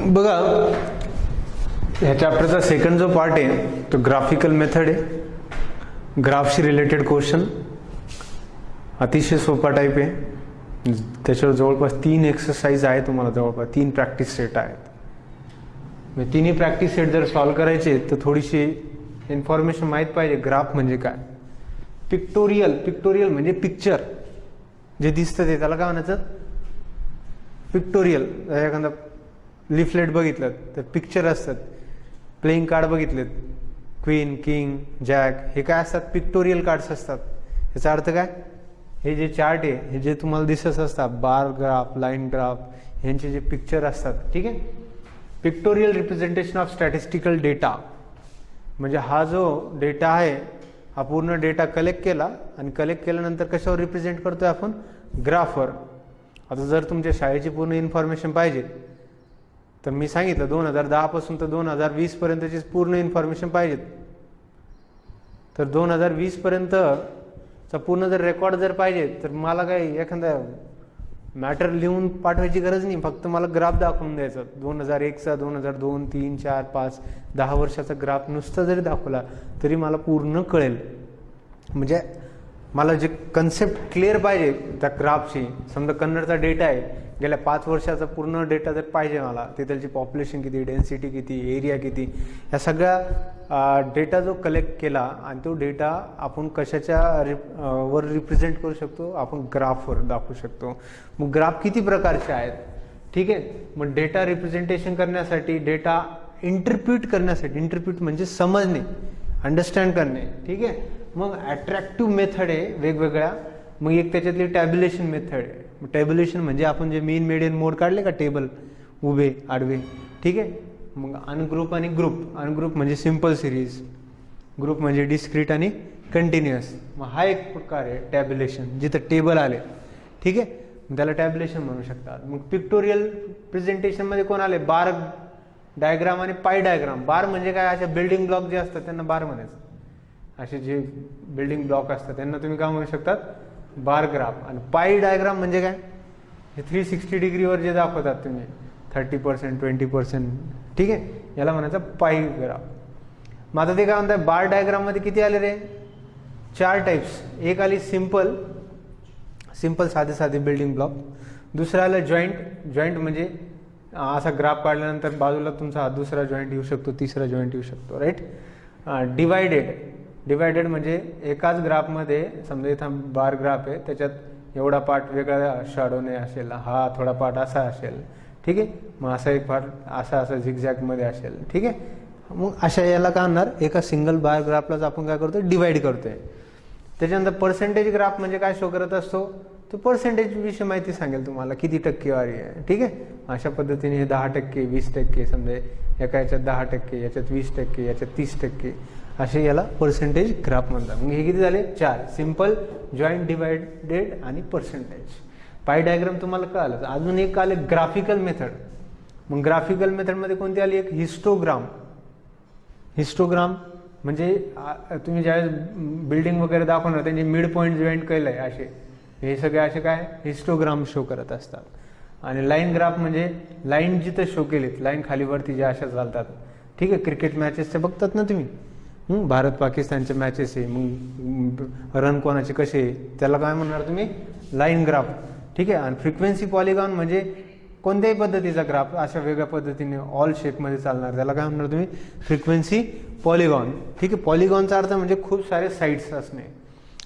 बघा, ह्या चॅप्टरचा सेकंड जो पार्ट आहे तो ग्राफिकल मेथड आहे. ग्राफशी रिलेटेड क्वेश्चन अतिशय सोपा टाईप आहे. त्याच्यावर जवळपास 3 एक्सरसाइज आहे, तुम्हाला जवळपास 3 प्रॅक्टिस सेट आहेत. म्हणजे तिन्ही प्रॅक्टिस सेट जर सॉल्व करायचे तर थोडीशी इन्फॉर्मेशन माहीत पाहिजे. ग्राफ म्हणजे काय, पिक्टोरियल म्हणजे पिक्चर जे दिसतं ते त्याला काय म्हणायचं, पिक्टोरियल. एखादा लिफलेट बघितलं तर पिक्चर असतात. प्लेइंग कार्ड बघितलेत, क्वीन, किंग, जॅक, हे काय असतात, पिक्टोरियल कार्ड्स असतात. याचा अर्थ काय, हे जे चार्ट आहे हे जे तुम्हाला दिसत असतात, बार ग्राफ, लाईन ग्राफ, यांचे जे पिक्चर असतात, ठीक आहे. Pictorial representation of statistical data म्हणजे हा जो डेटा आहे हा पूर्ण डेटा कलेक्ट केला आणि कलेक्ट केल्यानंतर कशावर रिप्रेझेंट करतोय आपण, ग्राफवर. आता जर तुमच्या शाळेची पूर्ण इन्फॉर्मेशन पाहिजे तर मी सांगितलं 2010 पासून तर 2020 पर्यंतची पूर्ण इन्फॉर्मेशन पाहिजेत. तर 2020 पर्यंतचा पूर्ण जर रेकॉर्ड जर पाहिजे तर मला काही एखादा मॅटर लिहून पाठवायची गरज नाही, फक्त मला ग्राफ दाखवून द्यायचा. 2001चा, 2002, 3, 4, 5, 10 वर्षाचा ग्राफ नुसता जरी दाखवला तरी मला पूर्ण कळेल. म्हणजे मला जे कन्सेप्ट क्लिअर पाहिजे त्या ग्राफची. समजा कन्नडचा डेटा आहे, गेल्या 5 वर्षाचा पूर्ण डेटा जर पाहिजे मला, तिथलची पॉप्युलेशन किती, डेन्सिटी किती, एरिया किती, या सगळ्या डेटा जो कलेक्ट केला आणि तो डेटा आपण कशाच्या वर रिप्रेझेंट करू शकतो, आपण ग्राफवर दाखवू शकतो. मग ग्राफ किती प्रकारचे आहेत, ठीक आहे. मग डेटा रिप्रेझेंटेशन करण्यासाठी, डेटा इंटरप्रिट करण्यासाठी, इंटरप्रिट म्हणजे समजणे, अंडरस्टँड करणे, ठीक आहे. मग अट्रॅक्टिव्ह मेथड आहे वेगवेगळ्या. मग एक त्याच्यातली टॅब्युलेशन मेथड आहे. टॅब्युलेशन म्हणजे आपण जे मीन मेडियन मोड काढले का, टेबल उभे आडवे, ठीक आहे. मग अनग्रुप आणि ग्रुप. अनग्रुप म्हणजे सिंपल सिरीज, ग्रुप म्हणजे डिस्क्रीट आणि कंटिन्युअस. मग हा एक प्रकार आहे टॅब्युलेशन, जिथं टेबल आले, ठीक आहे, त्याला टॅब्युलेशन म्हणू शकतात. मग पिक्टोरियल प्रेझेंटेशन मध्ये कोण आले, बार डायग्राम आणि पाय डायग्राम. बार म्हणजे काय, अशा बिल्डिंग ब्लॉक जे असतात त्यांना बार म्हणायचं. असे जे बिल्डिंग ब्लॉक असतात त्यांना तुम्ही काय म्हणू शकतात, बार ग्राफ. आणि पाई डायग्राम म्हणजे काय, हे 360 डिग्रीवर जे दाखवतात तुम्ही, 30%, 20%, ठीक आहे, याला म्हणायचं पाई ग्राफ. मग आता ते काय म्हणतात, बार डायग्राम मध्ये किती आले रे, 4 टाइप्स. एक आली सिंपल साधे साधे बिल्डिंग ब्लॉक. दुसरं आलं जॉईंट म्हणजे असा ग्राफ काढल्यानंतर बाजूला तुमचा दुसरा जॉईंट येऊ शकतो, तिसरा जॉईंट येऊ शकतो, राईट. डिवायडेड म्हणजे एकाच ग्राफमध्ये, समजा इथं बार ग्राफ आहे, त्याच्यात एवढा पार्ट वेगळा शॅडोने असेल, हा थोडा पार्ट असा असेल, ठीक आहे. मग असा एक पार्ट असा झिगझॅगमध्ये असेल, ठीक आहे. मग अशा याला काय होणार, एका सिंगल बार ग्राफलाच आपण काय करतोय, डिवाइड करतोय. त्याच्यानंतर पर्सेंटेज ग्राफ म्हणजे काय शो करत असतो, तो पर्सेंटेज विषयी माहिती सांगेल तुम्हाला, किती टक्केवारी आहे, ठीक आहे. अशा पद्धतीने हे 10%, 20%, समजा एका याच्यात 10%, याच्यात 20%, याच्यात 30%, असे याला पर्सेंटेज ग्राफ म्हणतात. मग हे किती झाले, 4. सिंपल, जॉईंट, डिवायडेड आणि पर्सेंटेज. पाय डायग्राम तुम्हाला कळालं. अजून एक आले ग्राफिकल मेथड. मग ग्राफिकल मेथडमध्ये कोणती आली, एक हिस्टोग्राम म्हणजे तुम्ही ज्यावेळेस बिल्डिंग वगैरे दाखवणार त्यांचे मिड पॉईंट जॉईंट केलंय असे, हे सगळे असे काय हिस्टोग्राम शो करत असतात. आणि लाईन ग्राफ म्हणजे लाईन जिथं शो केलीत, लाईन खालीवरती ज्या अशा चालतात, ठीक आहे. क्रिकेट मॅचेस ते बघतात ना तुम्ही, भारत पाकिस्तानचे मॅचेस आहे, मग रन कोणाचे कसे, त्याला काय म्हणणार तुम्ही, लाईन ग्राफ, ठीक आहे. आणि फ्रिक्वेन्सी पॉलिगॉन म्हणजे कोणत्याही पद्धतीचा ग्राफ अशा वेगळ्या पद्धतीने ऑल शेपमध्ये चालणार, त्याला काय म्हणणार तुम्ही, फ्रिक्वेन्सी पॉलिगॉन, ठीक आहे. पॉलिगॉनचा अर्थ म्हणजे खूप सारे साईड्स असणे,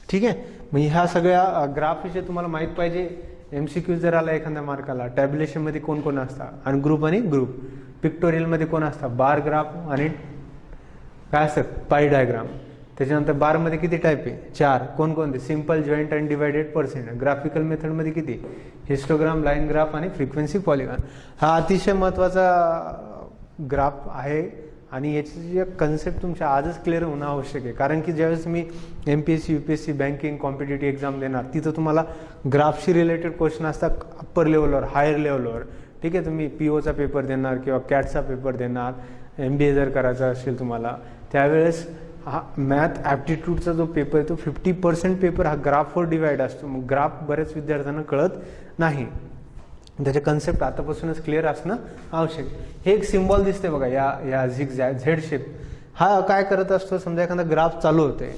ठीक आहे. मग ह्या सगळ्या ग्राफ विषयी तुम्हाला माहीत पाहिजे. MCQ जर आला एखाद्या मार्काला, टॅब्युलेशनमध्ये कोण कोण असतात, अनग्रुप आणि ग्रुप. पिक्टोरियलमध्ये कोण असतात, बार ग्राफ आणि काय असतात, पाई डायग्राम. त्याच्यानंतर बारमध्ये किती टाईप आहे, 4. कोणकोणते, सिंपल, जॉईंट आणि डिवायडेड, पर्सेंट. ग्राफिकल मेथडमध्ये किती, हिस्टोग्राम, लाईन ग्राफ आणि फ्रिक्वेन्सी पॉलिगॉन. हा अतिशय महत्त्वाचा ग्राफ आहे आणि याची जे कन्सेप्ट तुमच्या आजच क्लिअर होणं आवश्यक आहे. कारण की ज्यावेळेस तुम्ही MPSC, UPSC, banking, competitive exam देणार, तिथं तुम्हाला ग्राफशी रिलेटेड क्वेश्चन असतात अप्पर लेवलवर, हायर लेवलवर, ठीक आहे. तुम्ही POचा पेपर देणार किंवा कॅटचा पेपर देणार, MBA जर करायचा असेल तुम्हाला, त्यावेळेस हा मॅथ ॲप्टिट्यूडचा जो पेपर आहे तो 50% पेपर हा ग्राफवर डिवाइड असतो. मग ग्राफ बऱ्याच विद्यार्थ्यांना कळत नाही. त्याचे कन्सेप्ट आतापासूनच क्लिअर असणं आवश्यक. हे एक सिम्बॉल दिसते बघा, या झिगझॅग झेड शेप. हा काय करत असतो, समजा एखादा ग्राफ चालू होते,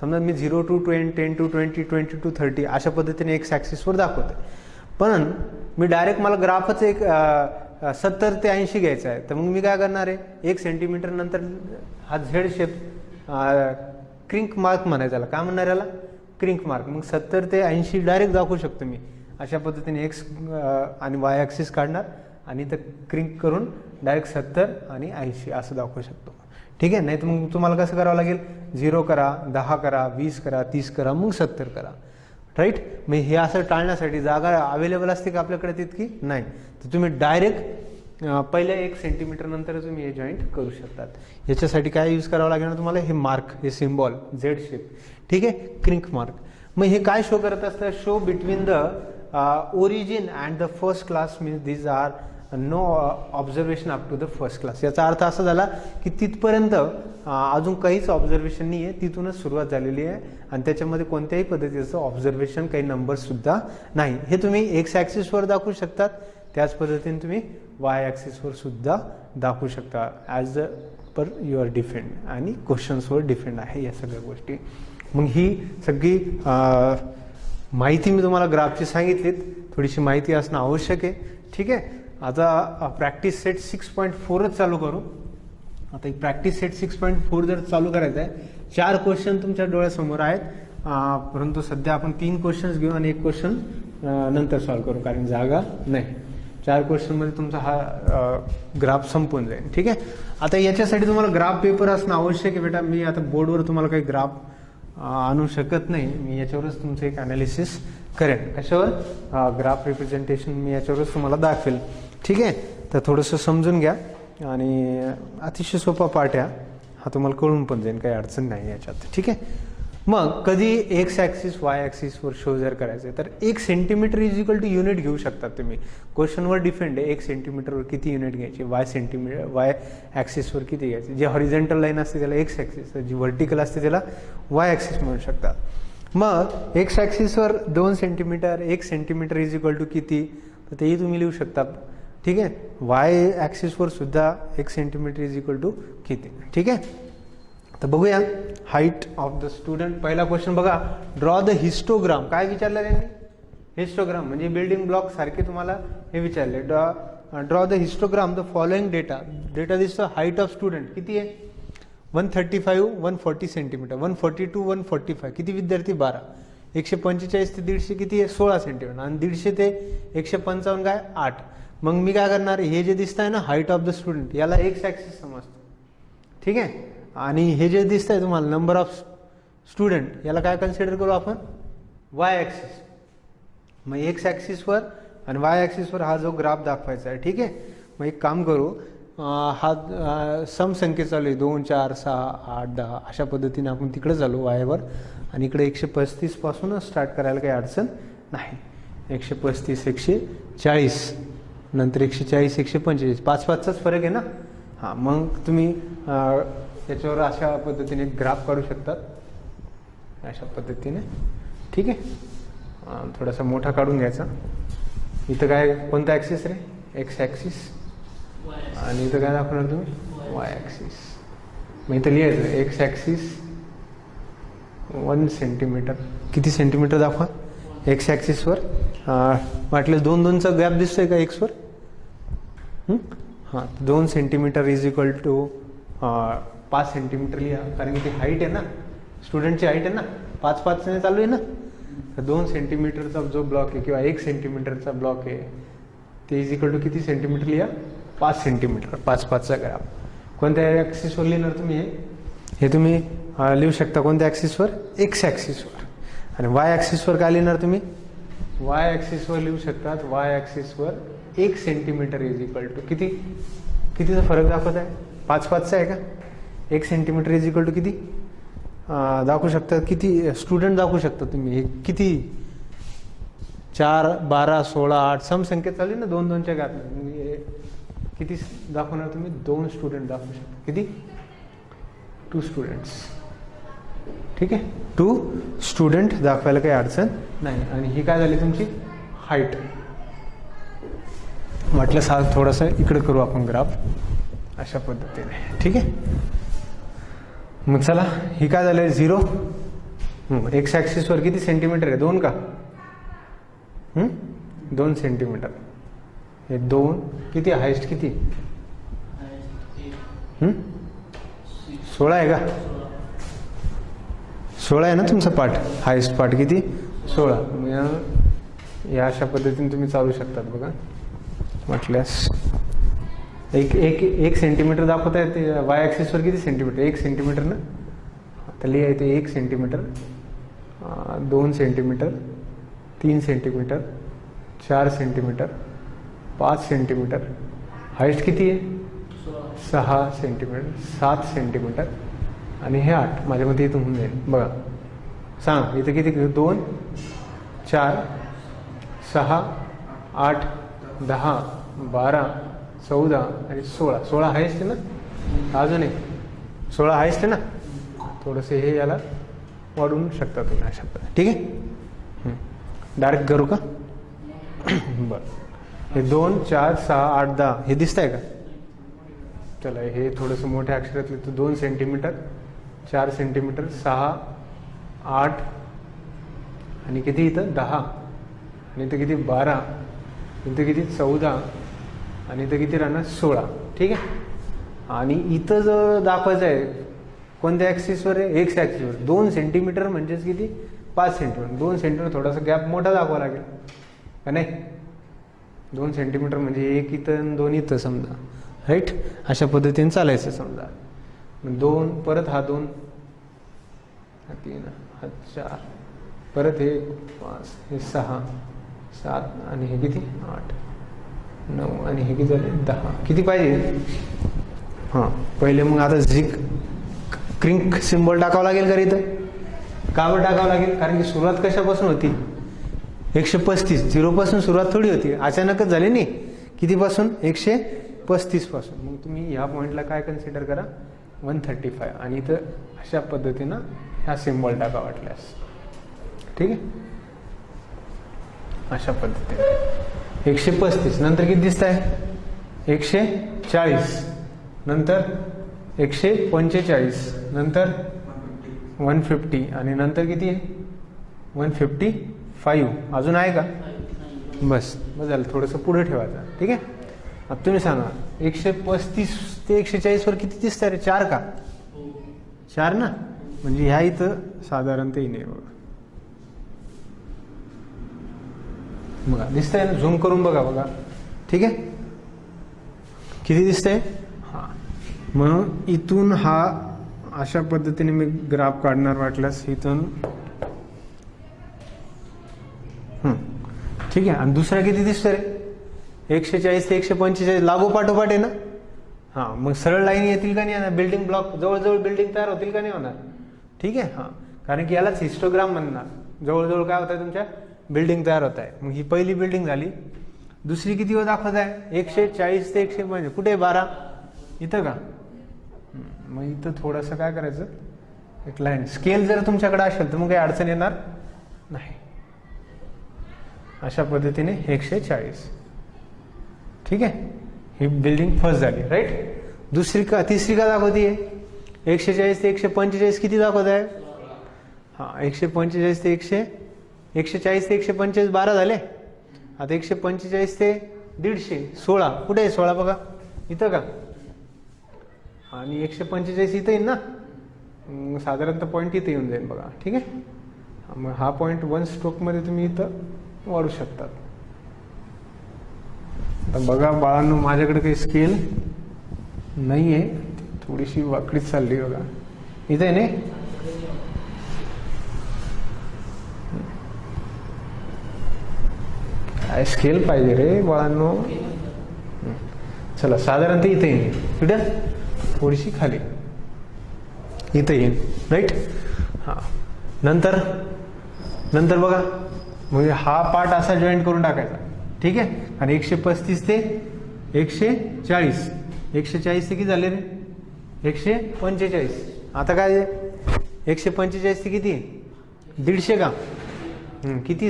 समजा मी 0 to 10, 10 to 20, 20 to 30 अशा पद्धतीने एक्स ॲक्सिसवर दाखवते. पण मी डायरेक्ट मला ग्राफच एक 70 ते 80 घ्यायचा आहे, तर मग मी काय करणार आहे, 1 सेंटीमीटर नंतर हा झेड शेप क्रिंक मार्क म्हणायचा, त्याला काय म्हणणार, याला क्रिंक मार्क. मग 70 ते 80 डायरेक्ट दाखवू शकतो मी. अशा पद्धतीने एक्स आणि वाय ॲक्सिस काढणार आणि तर क्रिंक करून डायरेक्ट 70 आणि 80 असं दाखवू शकतो. ठीक आहे. नाही तर मग तुम्हाला कसं करावं लागेल, 0 करा, 10 करा, 20 करा, 30 करा, मग 70 करा. राईट. मग हे असं टाळण्यासाठी जागा अवेलेबल असते का आपल्याकडे तितकी नाही, तर तुम्ही डायरेक्ट पहिल्या 1 सेंटीमीटर नंतर तुम्ही हे जॉईंट करू शकतात. याच्यासाठी काय यूज करावं लागेल ना तुम्हाला, हे मार्क, हे सिम्बॉल झेड शेप. ठीक आहे, क्रिंक मार्क. मग हे काय शो करत असतं, show between the origin and the first class, means these are no observation up to the first class. याचा अर्थ असा झाला की तिथपर्यंत अजून काहीच ऑब्झर्वेशन नाही आहे, तिथूनच सुरुवात झालेली आहे आणि त्याच्यामध्ये कोणत्याही पद्धतीचं ऑब्झर्वेशन, काही नंबर्ससुद्धा नाही. हे तुम्ही एक्स ॲक्सिसवर दाखवू शकतात, त्याच पद्धतीने तुम्ही वाय ॲक्सिसवर सुद्धा दाखवू शकता, ॲज पर युअर डिपेंड आणि क्वेश्चन्सवर डिपेंड आहे या सगळ्या गोष्टी. मग ही सगळी माहिती मी तुम्हाला ग्राफची सांगितलीत, थोडीशी माहिती असणं आवश्यक आहे. ठीक आहे. आता प्रॅक्टिस सेट 6.4च चालू करू. आता एक प्रॅक्टिस सेट 6.4 जर चालू करायचं आहे, 4 क्वेश्चन तुमच्या डोळ्यासमोर आहेत, परंतु सध्या आपण 3 क्वेश्चन्स घेऊ आणि 1 क्वेश्चन नंतर सॉल्व करू, कारण जागा नाही. 4 क्वेश्चनमध्ये तुमचा हा ग्राफ संपून जाईल. ठीक आहे. आता याच्यासाठी तुम्हाला ग्राफ पेपर असणं आवश्यक आहे बेटा. मी आता बोर्डवर तुम्हाला काही ग्राफ आणू शकत नाही, मी याच्यावरच तुमचं एक ॲनालिसिस करेन. कशावर, ग्राफ रिप्रेझेंटेशन मी याच्यावरच तुम्हाला दाखवेल. ठीक आहे. तर थोडंसं समजून घ्या आणि अतिशय सोपा पाठ आहे हा, तुम्हाला कळून पण जाईल, काही अडचण नाही याच्यात. ठीक आहे. मग कधी एक्स ॲक्सिस वाय ॲक्सिसवर शो जर करायचं तर 1 centimetre is equal to unit घेऊ शकतात तुम्ही. क्वेश्चनवर डिपेंड आहे, 1 सेंटीमीटरवर किती युनिट घ्यायची, वाय ॲक्सिसवर किती घ्यायची. जी हॉरिझॉन्टल लाईन असते त्याला एक्स ॲक्सिस, जी व्हर्टिकल असते त्याला वाय ॲक्सिस म्हणू शकतात. मग एक्स ॲक्सिसवर 2 centimetre, 1 centimetre is equal to किती, तर तेही तुम्ही लिहू शकता. ठीक आहे. वाय ॲक्सिसवर सुद्धा 1 सेंटीमीटर इज इक्वल टू किती. ठीक आहे. तर बघूया, हाईट ऑफ द स्टुडंट. पहिला क्वेश्चन बघा, ड्रॉ द हिस्टोग्राम. काय विचारलं त्यांनी, हिस्टोग्राम म्हणजे बिल्डिंग ब्लॉक सारखे तुम्हाला हे विचारले. Draw the histogram the following data दिसतो. हाईट ऑफ स्टुडंट किती आहे, 135, 140 सेंटीमीटर, 140 to 145. किती विद्यार्थी, 12. 145 ते 150 किती आहे, 16 सेंटीमीटर. आणि 150 ते 155 काय, 8. मग मी काय करणार, हे जे दिसत आहे ना हाईट ऑफ द स्टुडंट, याला एक्स ॲक्सिस समजतो. ठीक आहे. आणि हे जे दिसत आहे तुम्हाला नंबर ऑफ स्टुडंट, याला काय कन्सिडर करू आपण, वाय ॲक्सिस. मग एक्स ॲक्सिसवर आणि वाय ॲक्सिसवर हा जो ग्राफ दाखवायचा आहे. ठीक आहे. मग एक काम करू, हा सम संख्ये चालू आहे, 2, 4, 6, 8, 10 अशा पद्धतीने आपण तिकडे चालू वायवर, आणि इकडे 135 पासूनच स्टार्ट करायला काही अडचण नाही. 135, 140, नंतर 140, 145, 5-5चाच फरक आहे ना. हां, मग तुम्ही त्याच्यावर अशा पद्धतीने ग्राफ काढू शकतात, अशा पद्धतीने. ठीक आहे. थोडासा मोठा काढून घ्यायचा. इथं काय, कोणता ॲक्सिस रे, एक्स ॲक्सिस, आणि इथं काय दाखवणार तुम्ही, वाय ॲक्सिस. मग इथं लिहायचं एक्स ॲक्सिस 1 सेंटीमीटर. किती सेंटीमीटर दाखवा एक्स ॲक्सिसवर. वाटलं 2-2चा गॅप दिसतोय का एक्सवर. हां, 2 centimetre is equal to 5 centimetre लिहा, कारण की ती हाईट आहे ना, स्टुडंटची हाईट आहे ना, 5-5ने चालू आहे ना. तर 2 सेंटीमीटरचा जो ब्लॉक आहे किंवा 1 सेंटीमीटरचा ब्लॉक आहे ते इज इक्वल टू किती सेंटीमीटर लिहा, 5 सेंटीमीटर. 5-5चा ग्राफ कोणत्या ॲक्सिसवर लिहिणार तुम्ही, हे तुम्ही लिहू शकता कोणत्या ॲक्सिसवर, एक्स ॲक्सिसवर. आणि वाय ॲक्सिसवर काय लिहिणार तुम्ही, वाय ॲक्सिसवर लिहू शकतात, वाय ॲक्सिसवर 1 सेंटीमीटर इज इक्वल टू किती, कितीचा फरक दाखवत आहे, 5-5चा आहे का. 1 सेंटीमीटर इज इक्वल टू किती दाखवू शकता, किती स्टुडंट दाखवू शकता तुम्ही. हे किती, 4, 12, 16, 8 सम संख्या चालली ना, 2-2च्या गॅपने. किती दाखवणार तुम्ही, 2 स्टुडंट दाखवू शकता. किती, 2 स्टुडंट्स. ठीक आहे. 2 स्टुडंट दाखवायला काही अडचण नाही. आणि ही काय झाली तुमची हाईट. म्हटलं थोडंसं इकडं करू आपण ग्राफ अशा पद्धतीने, ठीक आहे. मग चला, ही काय झालंय 0. एक्स ॲक्सिसवर किती सेंटीमीटर आहे? 2 का? 2 सेंटीमीटर. हे 2 किती? हायस्ट किती? 16 आहे का? 16 आहे ना तुमचा पार्ट, हायस्ट पार्ट किती? 16. या अशा पद्धतीने तुम्ही चालू शकतात बघा. म्हटल्यास एक सेंटीमीटर दाखवता येते. वाय ॲक्सिसवर किती सेंटीमीटर? 1 सेंटीमीटर ना. आता लिहायचं 1 centimetre, 2 centimetre, 3 centimetre, 4 centimetre, 5 centimetre. Highest किती आहे? 6 सेंटीमीटर, 7 सेंटीमीटर आणि हे 8. माझ्या मते इथून होऊन जाईल बघा. सांग इथं किती? 2, 4, 6, 8, 10, 12, 14 आणि 16. 16 हायस्ट आहे ना. अजून एक 16 हायस्ट आहे ना. थोडंसं हे याला वाढवून शकता तुम्ही अशा पद्धतीने, ठीक आहे. डायरेक्ट करू का? बरं. हे 2, 4, 6, 8, 10 हे दिसत आहे का? चला हे थोडंसं मोठ्या अक्षरात लिहितो. 2 सेंटीमीटर, 4 सेंटीमीटर, 6, 8 आणि किती इथं? 10 आणि इथं किती? 12, इथं किती? 14 आणि इथं किती राहणार? 16, ठीक आहे. आणि इथं जर दाखवायचं आहे कोणत्या ॲक्सिसवर आहे? एक्स ॲक्सिसवर. 2 सेंटीमीटर म्हणजेच किती? 5 सेंटीमीटर. 2 सेंटीमीटर थोडासा गॅप मोठा दाखवा लागेल का नाही? 2 सेंटीमीटर म्हणजे 1 इथं आणि 2 इथं समजा, राईट. अशा पद्धतीने चालायचं समजा. 2 परत हा 2, हा 3, हा 4, परत हे 5, हे 6, 7 आणि हे किती? 8, 9 आणि हे किती झाले? 10. किती पाहिजे? हां, पहिले मग आता क्रिंक सिम्बॉल टाकावं लागेल का इथं? का बरं टाकावं लागेल? कारण की सुरुवात कशापासून होती? 135. 0 पासून सुरुवात थोडी होती, अचानकच झाली नाही. कितीपासून? 135 पासून. मग तुम्ही ह्या पॉईंटला काय कन्सिडर करा? 135. आणि इथं अशा पद्धतीनं ह्या सिम्बॉल टाका वाटल्यास, ठीक आहे. अशा पद्धतीने 135 नंतर किती दिसत आहे? 140 नंतर 145 नंतर 150 आणि नंतर किती आहे? 155. अजून आहे का? बस झालं. थोडंसं पुढे ठेवायचं, ठीक आहे. आता तुम्ही सांगा 135 ते 140 वर किती दिसत आहे रे? 4 का? 4 ना. म्हणजे ह्या इथं साधारणतः नाही बघा, दिसतंय ना. झूम करून बघा, ठीक आहे. किती दिसतंय? हा. म्हणून इथून हा अशा पद्धतीने मी ग्राफ काढणार वाटल्यास इथून, ठीक आहे. आणि दुसरा किती दिसतोय रे? 140 ते 145 लागोपाठोपाठ आहे ना. हां, मग सरळ लाईन येतील का नाही येणार? बिल्डिंग ब्लॉक जवळजवळ बिल्डिंग तयार होतील का नाही होणार? ठीक आहे. हां, कारण की यालाच हिस्टोग्राम म्हणणार. जवळजवळ काय होत आहे? तुमच्या बिल्डिंग तयार होत आहे. मग ही पहिली बिल्डिंग झाली. दुसरी किती वर दाखवत आहे? 140 ते 150. कुठे? 12 इथं का? मग इथं थोडंसं काय करायचं? एक लाईन स्केल जर तुमच्याकडे असेल तर मग काही अडचण येणार नाही. अशा पद्धतीने 140, ठीक आहे. ही बिल्डिंग फर्स्ट झाली, राईट. तिसरी का दाखवते? 140 ते 145 किती दाखवत आहे? हां, 145 ते 140 ते 145 12 झाले. आता 145 ते 150 16. कुठे आहे 16? बघा इथं का? आणि 145 इथं येईल ना. साधारणतः पॉईंट इथं येऊन जाईल बघा, ठीक आहे. मग हा पॉईंट 1 स्ट्रोकमध्ये तुम्ही इथं वाढू शकतात. आता बघा बाळांनो, माझ्याकडे काही स्केल नाही आहे, थोडीशी वाकडीच चालली बघा. इथं आहे नाही. काय स्केल पाहिजे रे बाळांनो. चला साधारणतः इथे येईल. कुठं? थोडीशी खाली इथं येईल, राईट. हां, नंतर बघा, म्हणजे हा पार्ट असा जॉईंट करून टाकायचा, ठीक आहे. आणि 135 ते 140. 140 ते किती झाले रे? 145. आता काय 145 ते किती? 150 का? किती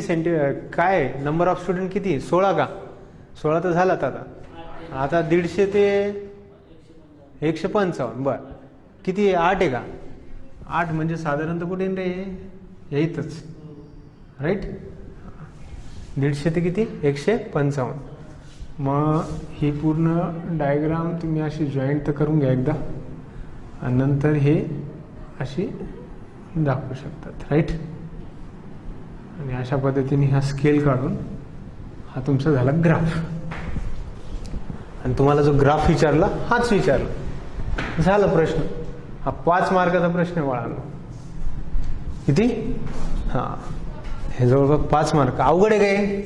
काय नंबर ऑफ स्टुडंट किती? 16 का? 16 तर झालात आता. आता 150 ते 155. बर, किती आहे? 8 आहे का? 8 म्हणजे साधारणतः कुठे रे? येतच, राईट. 150 ते किती? 155. मग ही पूर्ण डायग्राम तुम्ही अशी जॉईंट तर करून घ्या एकदा, आणि नंतर हे अशी दाखवू शकतात, राईट. आणि अशा पद्धतीने हा स्केल काढून हा तुमचा झाला ग्राफ. आणि तुम्हाला जो ग्राफ विचारला हाच विचारला, झाला प्रश्न. हा 5 मार्काचा प्रश्न आहे बाळांनो. किती? हा, हे जवळपास 5 मार्क. अवघड आहे काय?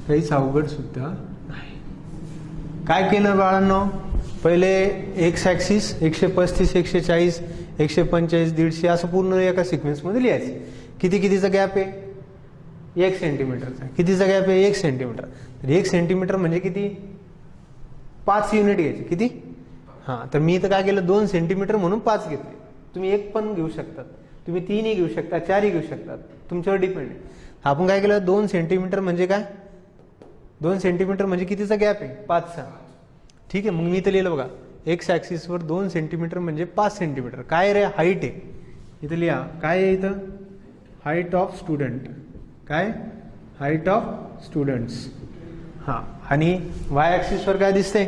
काहीच अवघड सुद्धा नाही. काय केलं बाळांनो? पहिले एक्स ॲक्सिस 135, 140, 145, 150 असं पूर्ण एका सिक्वेन्समध्ये लिहायचं. कितीचा गॅप आहे? 1 सेंटीमीटरचा. कितीचा गॅप आहे? 1 सेंटीमीटर. तर 1 सेंटीमीटर म्हणजे किती? 5 युनिट घ्यायचे. किती? हां, तर मी तर काय केलं, 2 सेंटीमीटर म्हणून 5 घेतले. तुम्ही 1 पण घेऊ शकतात, तुम्ही 3ही घेऊ शकता, 4ही घेऊ शकतात, तुमच्यावर डिपेंड आहे. आपण काय केलं, 2 सेंटीमीटर म्हणजे काय? 2 सेंटीमीटर म्हणजे कितीचा गॅप आहे? 5चा. ठीक आहे, मग मी इथं लिहिलं बघा, एक्स ॲक्सिसवर 2 सेंटीमीटर म्हणजे 5 सेंटीमीटर. काय रे? हाईट आहे. इथं लिहा, काय आहे इथं? Height of student. काय? Height of students. हां, आणि वाय ॲक्सिसवर काय दिसते?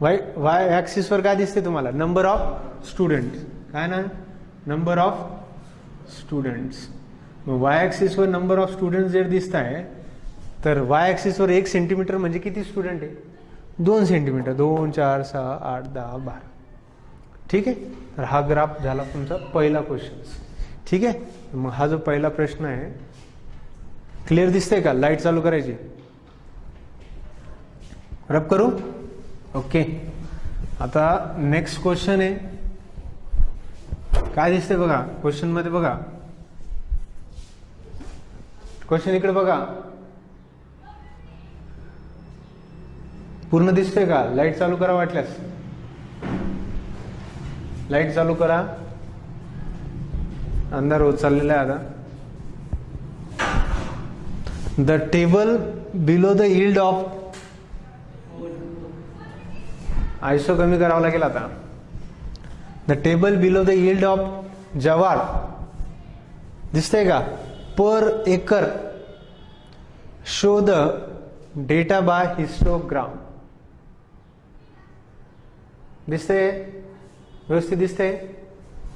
वाय ॲक्सिसवर काय दिसते तुम्हाला? Number of student. काय ना? Number of students. मग वाय ॲक्सिसवर नंबर ऑफ स्टुडंट्स जर दिसत आहे, तर वाय ॲक्सिसवर 1 सेंटीमीटर म्हणजे किती स्टुडंट आहे? 2 सेंटीमीटर. 2, 4, 6, 8, 10, 12. ठीक आहे, तर हा ग्राफ झाला तुमचा पहिला क्वेश्चन. ठीक आहे, मग हा जो पहिला प्रश्न आहे, क्लिअर दिसतंय का? लाईट चालू करायची. रब करू? ओके. आता नेक्स्ट क्वेश्चन आहे. काय दिसतंय बघा क्वेश्चन मध्ये? बघा क्वेश्चन इकडे बघा, पूर्ण दिसतंय का? लाईट चालू करा वाटल्यास. लाईट चालू करा, अंधार होत चाललेला आहे आता. The table below the yield of, आयसो कमी करावं लागेल आता. The table below the yield of jowar दिसतंय का? Per acre show the data by histogram. दिसतंय? व्यवस्थित दिसतंय?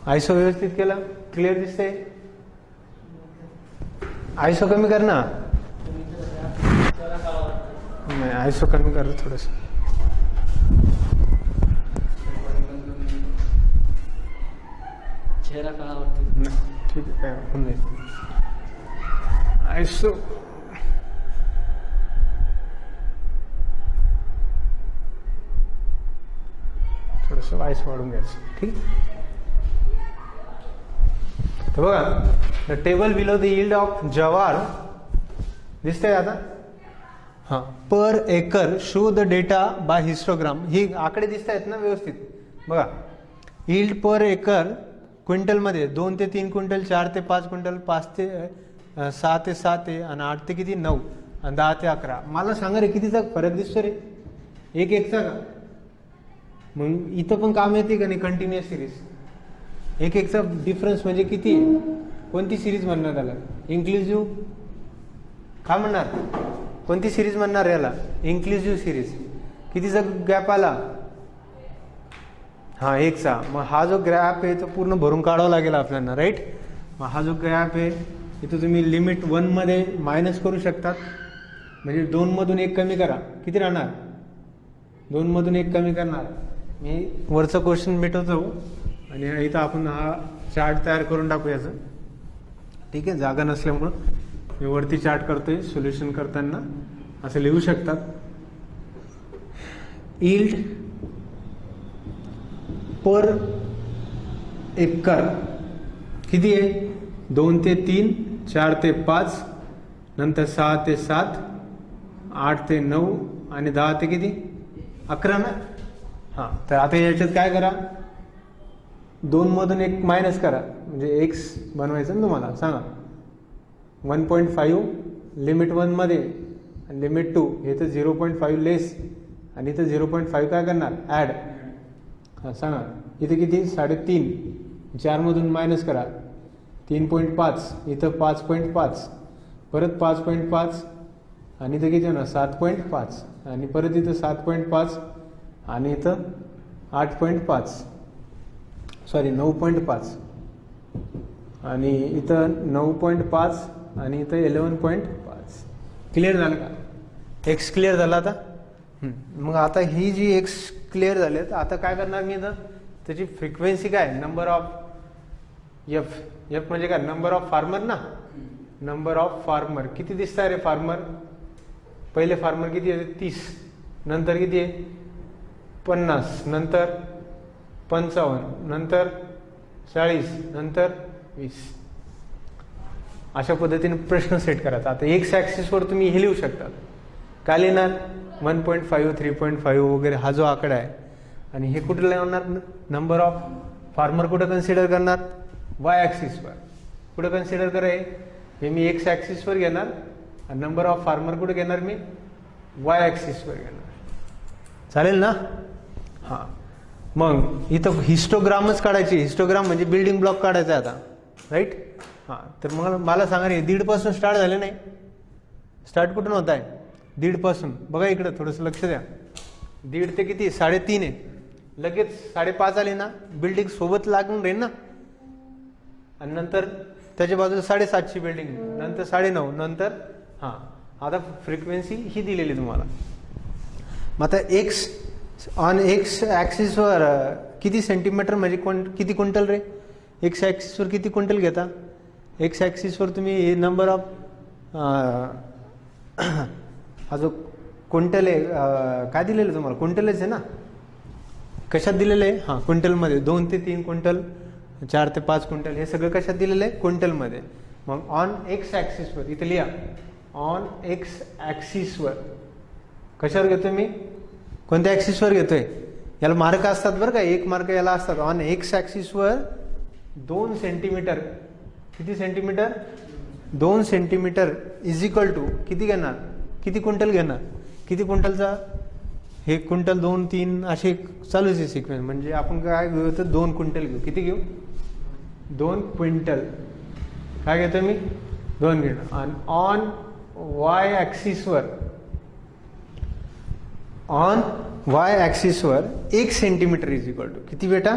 आयसो व्यवस्थित केलं? क्लिअर दिसतंय? आयसो कमी कर ना. नाही, आयसो कमी कर थोडस. ठीक आहे, होऊन जाईल. आयसो थोडस आयस वाढून घ्यायचं. ठीक. तर बघा, the table below the yield of jowar दिसतंय आता. हां, per acre show the data by histogram. ही आकडे दिसत आहेत ना व्यवस्थित? बघा, यील्ड पर एकर क्विंटलमध्ये 2 ते 3 क्विंटल, 4 ते 5 क्विंटल, 5 ते 6 ते 7 आहे, आणि 8 ते किती? 9, आणि 10 ते 11. मला सांगा रे, कितीचा फरक दिसतो रे? 1-1चा का? मग इथं पण काम येते का नाही? कंटिन्युअस सिरीज 1-1चा डिफरन्स म्हणजे किती? कोणती सिरीज म्हणणार त्याला? इन्क्लुझिव्ह काय म्हणणार? कोणती सिरीज म्हणणार याला? Inclusive series. कितीचा गॅप आला? हा, 1चा. मग हा जो गॅप आहे तो पूर्ण भरून काढावा लागेल आपल्याला, राईट. मग हा जो गॅप आहे इथं तुम्ही लिमिट 1 मध्ये मायनस करू शकतात. म्हणजे 2 मधून 1 कमी करा, किती राहणार? 2 मधून 1 कमी करणार. मी वरचं क्वेश्चन मिटवतो, आणि इथं आपण हा चार्ट तयार करून टाकू याचं. ठीक आहे, जागा नसल्यामुळं मी वरती चार्ट करतोय. सोल्युशन करताना असं लिहू शकतात. यील्ड पर एकर किती आहे? 2 ते 3, 4 ते 5, नंतर 6 ते 7, 8 ते 9, आणि 10 ते किती? 11 ना. हां, तर आता याच्यात काय करा, 2 मधून 1 मायनस करा, म्हणजे एक्स बनवायचं ना तुम्हाला. सांगा 1.5 लिमिट 1 मध्ये लिमिट 2 हे तर 0.5 लेस आणि इथं 0.5 काय करणार ॲड. हां सांगा इथे किती 3.5 4मधून मायनस करा 3.5 इथं 5.5 परत 5.5 आणि इथं किती होणार 7.5 आणि परत इथं 7.5 आणि इथं 8.5 सॉरी 9.5 आणि इथं 9.5 आणि इथं 11.5. क्लिअर झालं का एक्स क्लिअर झाला आता. मग आता ही जी एक्स क्लिअर झाले तर आता काय करणार मी इथं त्याची फ्रिक्वेन्सी काय नंबर ऑफ एफ. एफ म्हणजे काय नंबर ऑफ फार्मर ना. नंबर ऑफ फार्मर किती दिसत रे फार्मर. पहिले फार्मर किती आहे 30 नंतर किती आहे 50 नंतर 55 नंतर 40 नंतर 20. अशा पद्धतीने प्रश्न सेट करायचा. आता एक्स ॲक्सिसवर तुम्ही हे लिहू शकता काय लिहिणार 1.5 3.5 वगैरे हा जो आकडा आहे आणि हे कुठे लावणार नंबर ऑफ फार्मर कुठं कन्सिडर करणार वाय ॲक्सिसवर. कुठं कन्सिडर कराय हे मी एक्स ॲक्सिसवर घेणार आणि नंबर ऑफ फार्मर कुठे घेणार मी वाय ॲक्सिसवर घेणार. चालेल ना. हां मग इथं हिस्टोग्रामच काढायची. हिस्टोग्राम म्हणजे बिल्डिंग ब्लॉक काढायचा आता राईट. हां तर मग मला सांगा रे 1.5 पासून स्टार्ट झाले नाही. स्टार्ट कुठून होत आहे 1.5 पासून. बघा इकडं थोडंसं लक्ष द्या. 1.5 ते किती 3.5 आहे. लगेच 5.5 आली ना बिल्डिंग सोबत लागून राहील ना आणि नंतर त्याच्या बाजूला 7.5ची बिल्डिंग नंतर 9.5 नंतर. हां आता फ्रिक्वेन्सी ही दिलेली तुम्हाला. मग आता एक्स ऑन एक्स ॲक्सिसवर किती सेंटीमीटर म्हणजे किती क्विंटल रे. एक्स ॲक्सिसवर किती क्विंटल घेता. एक्स ॲक्सिसवर तुम्ही नंबर ऑफ हा जो क्विंटल आहे काय दिलेलं तुम्हाला क्विंटलच आहे ना. कशात दिलेलं आहे हां क्विंटलमध्ये 2 ते 3 क्विंटल 4 ते 5 क्विंटल हे सगळं कशात दिलेलं आहे क्विंटलमध्ये. मग ऑन एक्स ॲक्सिसवर इथं लिहा ऑन एक्स ॲक्सिसवर कशावर घेतोय मी कोणत्या ॲक्सिसवर घेतोय. याला मार्क असतात बरं का 1 मार्क याला असतात. ऑन एक्स ॲक्सिसवर 2 सेंटीमीटर किती centimetre 2 centimetre is equal to किती घेणार किती क्विंटल घेणार. किती क्विंटलचा हे क्विंटल 2 3 असे चालूच आहे सिक्वेन्स. म्हणजे आपण काय घेऊ तर 2 क्विंटल घेऊ. किती घेऊ 2 क्विंटल काय घेतो मी 2 घेणार. आणि ऑन वाय ॲक्सिसवर ऑन वाय ॲक्सिसवर 1 सेंटीमीटर इज इक्वल टू किती बेटा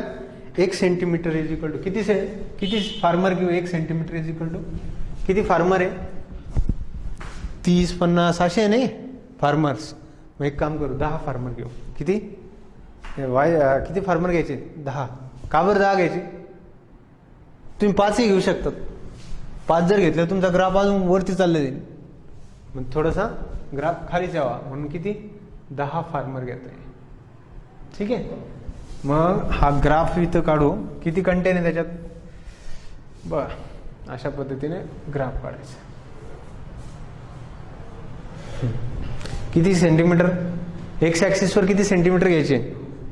1 सेंटीमीटर इज इक्वल टू किती फार्मर घेऊ 1 सेंटीमीटर इज इक्वल टू किती फार्मर आहे 30 50 असे आहे नाही फार्मर्स. मग एक काम करू 10 फार्मर घेऊ. किती किती फार्मर घ्यायचे 10. का बरं 10 घ्यायचे. तुम्ही 5ही घेऊ शकतात. 5 जर घेतलं तुमचा ग्राफ अजून वरती चाललं जाईल. मग थोडासा ग्राफ खालीच यावा म्हणून किती 10 फार्मर घेतोय. ठीक आहे. मग हा ग्राफ इथं काढू किती कंटेन आहे त्याच्यात बरं अशा पद्धतीने ग्राफ काढायचा. किती सेंटीमीटर एक्स ॲक्सिसवर किती सेंटीमीटर घ्यायचे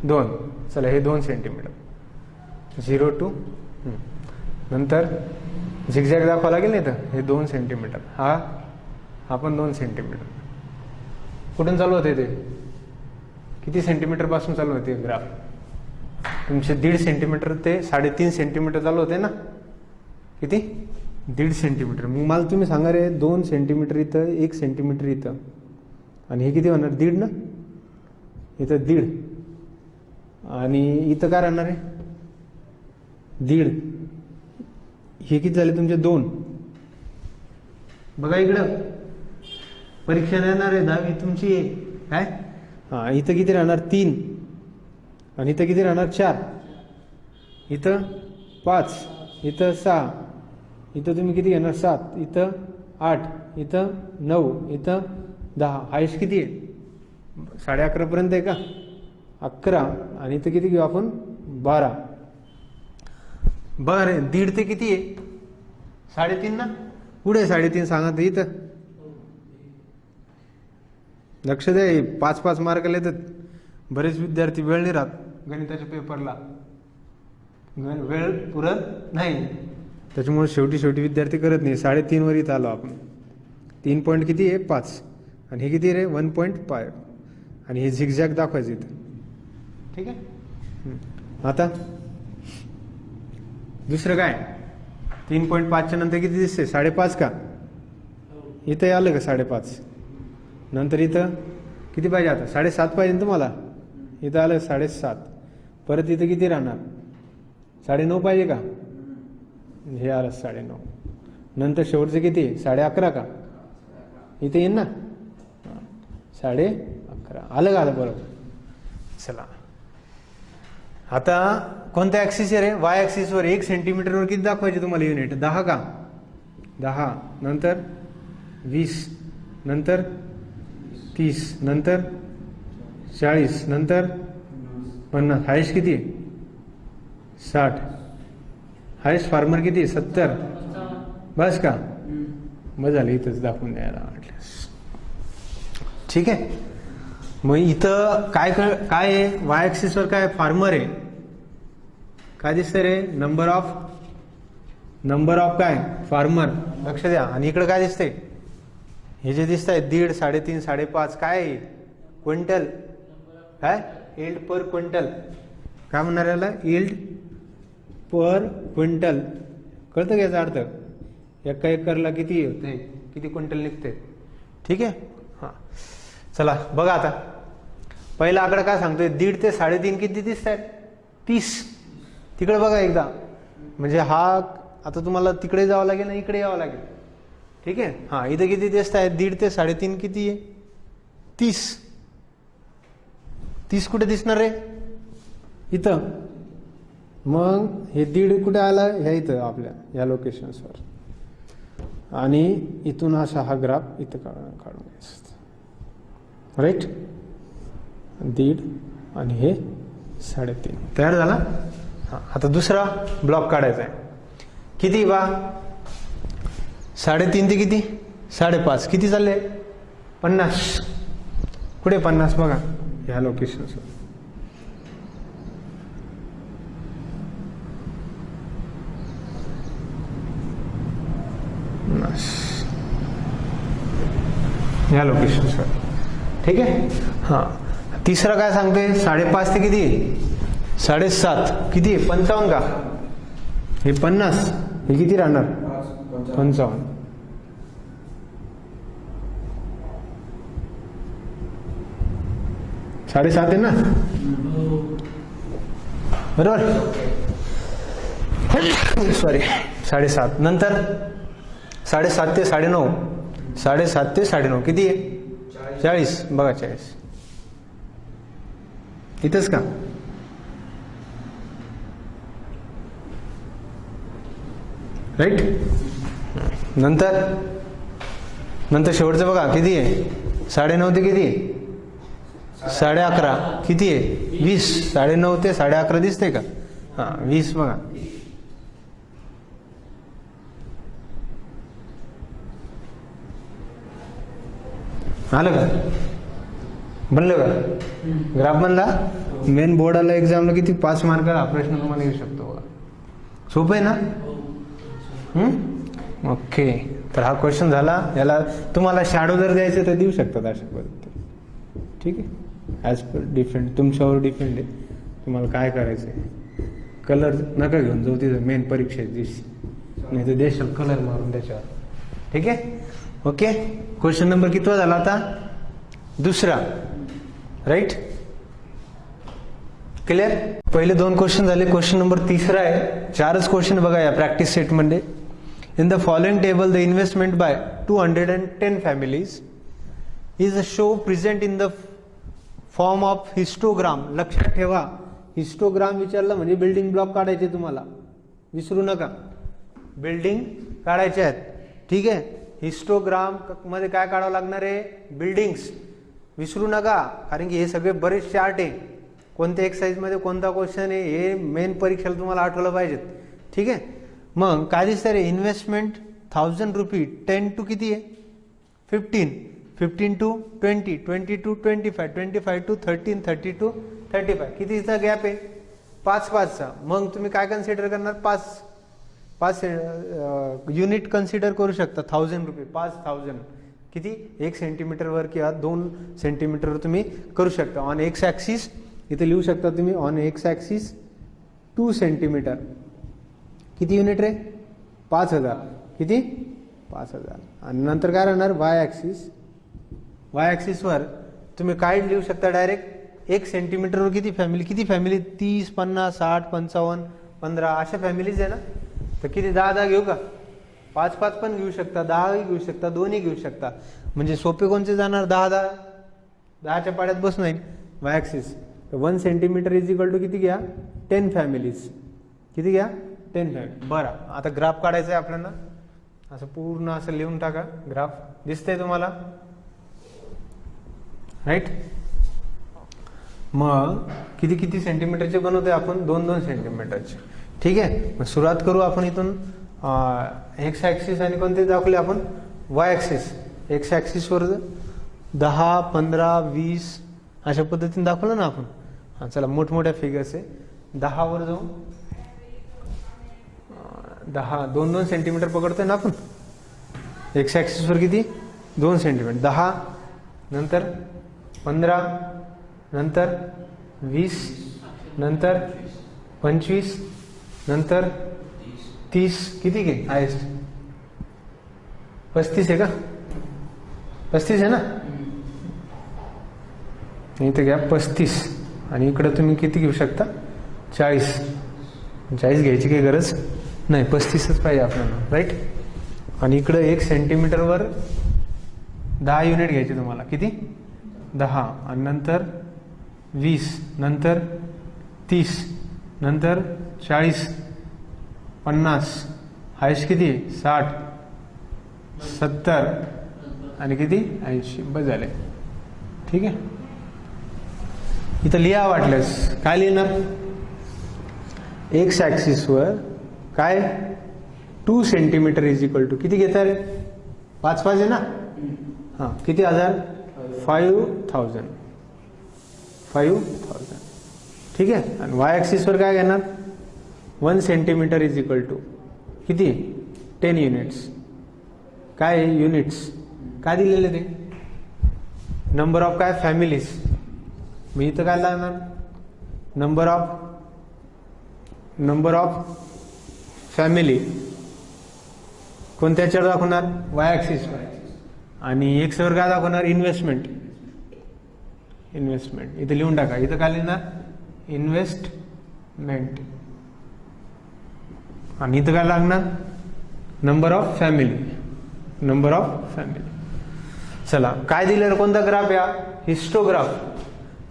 2. चला हे 2 सेंटीमीटर 0 to नंतर झिगझॅग दाखवा लागेल नाही तर हे 2 सेंटीमीटर हा पण 2 सेंटीमीटर. कुठून चालू होते ते किती सेंटीमीटर पासून चालू होते ग्राफ तुमचे 1.5 सेंटीमीटर ते 3.5 सेंटीमीटर चालू होते ना. किती 1.5 सेंटीमीटर. मग मला तुम्ही सांगा रे 2 सेंटीमीटर इथं 1 सेंटीमीटर इथं आणि हे किती होणार 1.5 ना. इथं 1.5 आणि इथं काय राहणार आहे 1.5. हे किती झाले तुमचे 2. बघा इकडं परीक्षा येणार आहे 10वी तुमची आहे काय. हां इथं किती राहणार 3 आणि इथं किती राहणार 4. इथं 5 इथं 6 इथं तुम्ही किती घेणार 7 इथं 8 इथं 9 इथं 10. हायस्ट किती आहे 11:30 पर्यंत आहे का 11 आणि इथं किती घेऊ आपण 12. बरं 1.5 ते किती आहे 3.5 ना. पुढे 3.5 सांगा तर इथं लक्ष द्या. 5-5 मार्क येतात. बरेच विद्यार्थी वेळ नाही राहत गणिताच्या पेपरला वेळ पुरत नाही त्याच्यामुळे शेवटी विद्यार्थी करत नाही. 3.5 वर इथं आलो आपण. 3 पॉईंट किती आहे 5 आणि हे किती रे 1.5 आणि हे झिगझॅग दाखवायचं इथं. ठीक आहे. आता दुसरं काय 3.5च्या नंतर किती दिसते 5.5 का इथं आलं का 5.5 नंतर इथं किती पाहिजे आता 7.5 पाहिजे तुम्हाला इथं आलं 7.5 परत इथं किती राहणार 9.5 पाहिजे का हे आलं 9.5 नंतर शेवटचं किती 11.5 का इथे येईन ना 11.5 आलं का आलं बरोबर. चला आता कोणत्या ऍक्सिस रे वाय ऍक्सिसवर 1 सेंटीमीटरवर किती दाखवायचे तुम्हाला युनिट 10 का 10 नंतर 20 नंतर 30 नंतर 40 नंतर 50 हायस्ट किती 60 हायस्ट फार्मर किती 70 बस का मग झालं इथंच दाखवून द्यायला वाटलं. ठीक आहे. मग इथं काय आहे वाय ऍक्सिसवर काय फार्मर आहे काय दिसतंय रे नंबर ऑफ काय फार्मर लक्ष द्या. आणि इकडे काय दिसतंय हे जे दिसत आहे 1.5 3.5 5.5 काय आहे क्विंटल काय यील्ड पर क्विंटल काय म्हणणार याला यील्ड पर क्विंटल कळतं का याचा अर्थ एका एकरला किती होते किती क्विंटल निघते. ठीक आहे. हां चला बघा आता पहिला आकडा काय सांगतोय 1.5 ते 3.5 किती दिसत आहेत 30 तिकडे बघा एकदा म्हणजे हा आता तुम्हाला तिकडे जावं लागेल ना इकडे यावं लागेल. ठीक आहे. हां इथं किती दिसत आहेत 1.5 ते 3.5 किती आहे 30 कुठे दिसणार आहे इथं मग हे 1.5 कुठे आला ह्या इथं आपल्या या लोकेशन्सवर आणि इथून असा हा ग्राफ इथं काढून घ्यायचा राईट 1.5 आणि हे 3.5 तयार झाला. हां आता दुसरा ब्लॉक काढायचा आहे किती बा 3.5 ते किती 5.5 किती चालले 50 कुठे 50 बघा ह्या लोकेशन्सवर ह्या लोकेशन्सवर. ठीक आहे. हां तिसरं काय सांगते 5.5 ते किती 7.5 किती 55 का हे 50 हे किती राहणार 55 7.5 आहे ना बरोबर सॉरी 7.5 नंतर 7.5 ते 9.5 7.5 ते 9.5 किती आहे 40 बघा 40 इथंच का राईट. नंतर शेवटचं बघा किती आहे 9.5 ते किती 11.5 किती आहे 20 9.5 ते 11.5 दिसते का हां 20 बघा. आलं का बनलं का ग्राफ बनला. मेन बोर्डाला एक्झामला किती 5 मार्काला हा प्रश्न तुम्हाला येऊ शकतो बघा सोपं आहे ना. ओके तर हा क्वेश्चन झाला. याला तुम्हाला शॅडो जर द्यायचे तर देऊ शकतात अशा पद्धतीने. ठीक आहे ॲज पर डिफेंड तुमच्यावर डिपेंड आहे तुम्हाला काय करायचं आहे. कलर नका घेऊन जाऊ तिथं मेन परीक्षेच्या दिवशी नाही तर देशाल कलर मारून त्याच्यावर. ठीक आहे. ओके क्वेश्चन नंबर कितवा झाला आता दुसरा राईट क्लिअर. पहिले 2 क्वेश्चन झाले. क्वेश्चन नंबर तिसरा आहे 4च क्वेश्चन बघा या प्रॅक्टिस सेटमध्ये. In the following table the investment by 210 families is a show present in the form of histogram. लक्षात ठेवा हिस्टोग्राम विचारलं म्हणजे बिल्डिंग ब्लॉक काढायचे तुम्हाला विसरू नका बिल्डिंग काढायचे आहेत. ठीक आहे. हिस्टोग्राम मध्ये काय काढावं लागणार आहे बिल्डिंग्स विसरू नका कारण की हे सगळे बरेच चार्ट आहे कोणत्या एक्सरसाइज मध्ये कोणता क्वेश्चन आहे हे मेन परीक्षेला तुम्हाला आठवलं पाहिजेत. ठीक आहे. मग काय दिसतं रे इन्व्हेस्टमेंट 1000 रुपये 10 टू किती आहे 15 टू 20 20 टू 25 25 टू 13 30 टू 35 कितीचा गॅप आहे 5चा. मग तुम्ही काय कन्सिडर करणार 5 युनिट कन्सिडर करू शकता 1000 रुपये 5000 किती 1 सेंटीमीटरवर किंवा 2 सेंटीमीटरवर तुम्ही करू शकता. ऑन एक्स ॲक्सिस इथे लिहू शकता तुम्ही, ऑन एक्स ॲक्सिस 2 सेंटीमीटर. किती युनिट रे? 5000. किती? 5000. आणि नंतर काय राहणार? Y axis. वाय ॲक्सिसवर तुम्ही काय लिहू शकता डायरेक्ट? 1 सेंटीमीटरवर किती फॅमिली? किती फॅमिली? 30, 50, 60, 55, 15 अशा फॅमिलीज आहे ना. तर किती? 10 घेऊ का? 5 पण घेऊ शकता, 10 घेऊ शकता, 2 घेऊ शकता. म्हणजे सोपे कोणते जाणार? 10च्या पाड्यात बसून येईल वाय ॲक्सिस. तर 1 सेंटीमीटर इज इक्वल टू किती घ्या? 10 फॅमिलीज. किती घ्या? 10 फॅमिली. बरं, आता ग्राफ काढायचा आहे आपल्याला. असं पूर्ण असं लिहून टाका. ग्राफ दिसतंय तुम्हाला? राईट. मग किती किती सेंटीमीटरचे बनवतोय आपण? 2-2 सेंटीमीटरचे. ठीक आहे. मग सुरुवात करू आपण इथून. एक्स ॲक्सिस आणि कोणते दाखवले आपण? Y axis. एक्स ॲक्सिसवर 10, 15, 20 अशा पद्धतीने दाखवलं ना आपण. हां, चला मोठमोठ्या फिगर्स आहे. 10वर जाऊ. 10 2-2 सेंटीमीटर पकडतोय ना आपण. एक्स ॲक्सिसवर किती? 2 सेंटीमीटर. 10 नंतर 15 नंतर 20 नंतर 25 नंतर 30. किती घे हायेस्ट? 35 आहे का? 35 आहे ना. इथे घ्या 35 आणि इकडे तुम्ही किती घेऊ शकता? 40. 40 घ्यायची काही गरज नाही, 35च पाहिजे आपल्याला. राईट. आणि इकडं 1 सेंटीमीटरवर 10 युनिट घ्यायचे तुम्हाला. किती? 10. आणि नंतर 20 नंतर 30 नंतर 40 50 हायस्ट किती? 60 70 आणि किती? 80. बस झाले. ठीक आहे. इथं लिहा वाटल्यास. काय लिहिणार? एक्स ॲक्सिसवर काय? 2 सेंटीमीटर इज इक्वल टू किती घेता रे? 5 आहे ना. हां, किती हजार? 5000. 5000. ठीक आहे. आणि वाय ॲक्सिसवर काय घेणार? 1 सेंटीमीटर इज इक्वल टू किती? 10 युनिट्स. काय युनिट्स? काय दिलेले ते? नंबर ऑफ काय? फॅमिलीज. मग इथं काय लागणार? Number of family. कोणत्याच्यावर दाखवणार? वाय ॲक्सिसवर. आणि एक्सवर काय दाखवणार? इन्व्हेस्टमेंट. इथे लिहून टाका. इथं काय लिहिणार? इन्व्हेस्टमेंट. आणि इथं काय लागणार? Number of family. चला, काय दिलेलं? कोणता ग्राफ? या हिस्टोग्राफ.